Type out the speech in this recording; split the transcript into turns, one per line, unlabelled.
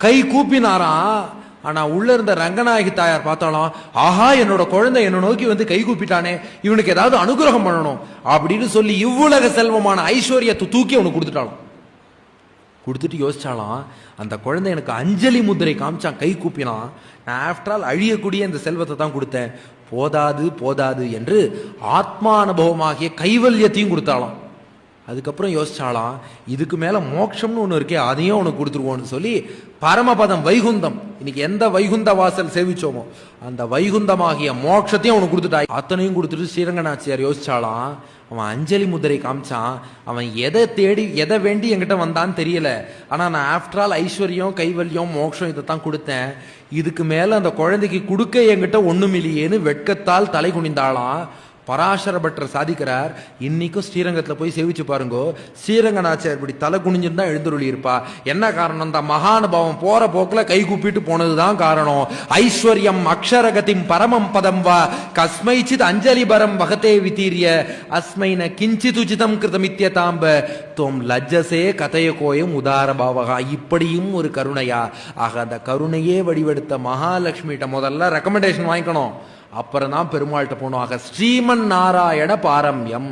கை கூப்பினாராம். ஆனா உள்ள இருந்த ரங்கநாயகி தாயார் பார்த்தாலும், ஆஹா என்னோட குழந்தை என்ன நோக்கி வந்து கை கூப்பிட்டானே, இவனுக்கு ஏதாவது அனுகிரகம் பண்ணணும் அப்படின்னு சொல்லி இவ்வுலக செல்வமான ஐஸ்வர்யத்தை தூக்கி அவனுக்கு கொடுத்துட்டாலும். கொடுத்துட்டு யோசிச்சாலாம், அந்த குழந்தை எனக்கு அஞ்சலி முத்திரை காமிச்சான், கை கூப்பினான். நான் ஆஃப்டர் ஆல் அழியக்கூடிய இந்த செல்வத்தை தான் கொடுத்தேன், போதாது போதாது என்று ஆத்மானுபவமாகிய கைவல்யத்தையும் கொடுத்தாலாம். அதுக்கப்புறம் யோசிச்சாலாம், இதுக்கு மேல மோட்சம்னு ஒன்று இருக்கே, அதையும் உனக்கு கொடுத்துருவோன்னு சொல்லி பரமபதம் வைகுந்தம், இன்னைக்கு எந்த வைகுந்த வாசல் சேவிச்சோமோ அந்த வைகுந்தமாகிய மோட்சத்தையும் அவனுக்கு கொடுத்துட்டா. அத்தனையும் கொடுத்துட்டு ஸ்ரீரங்கநாச்சியார் யோசிச்சாலாம், அவன் அஞ்சலி முதிரை காமிச்சான், அவன் எதை தேடி எதை வேண்டி என்கிட்ட வந்தான்னு தெரியல, ஆனா நான் ஆஃப்டர் ஆல் ஐஸ்வர்யம் கைவல்யம் மோட்சம் இதைத்தான் கொடுத்தேன், இதுக்கு மேல அந்த குழந்தைக்கு கொடுக்க என்கிட்ட ஒண்ணும் இல்லையேன்னு வெட்கத்தால் தலை குனிந்தாளாம். பராசர பட்டர் சாதிக்கிறார், இன்னைக்கும் ஸ்ரீரங்கத்துல போய் சேவிச்சு பாருங்கோ, ஸ்ரீரங்கநாச்சியார் இப்படி தலை குனிஞ்சுன்னு எழுந்துருளி இருப்பா. என்ன காரணம்? இந்த மகானுபாவம் போற போக்குல கை கூப்பிட்டு போனதுதான் காரணம். ஐஸ்வர்யம் அக்ஷரகதிம் பரமம் பதம் வா கஸ்மைச்சித் அஞ்சலி பரம் வகத்தே விதீரிய அஸ்மைன கிஞ்சித் உச்சிதம் கிருதமித்யதாம்ப தோம் லஜ்ஜசே கதைய கோயம் உதார பாவகா. இப்படியும் ஒரு கருணையா? ஆக அந்த கருணையே வடிவெடுத்த மகாலட்சுமிகிட்ட முதல்ல ரெக்கமெண்டேஷன் வாங்கிக்கணும், அப்புறம் தான் பெருமாள்கிட்ட போனோம். ஆக ஸ்ரீமன் நாராயண பாரம்யம்.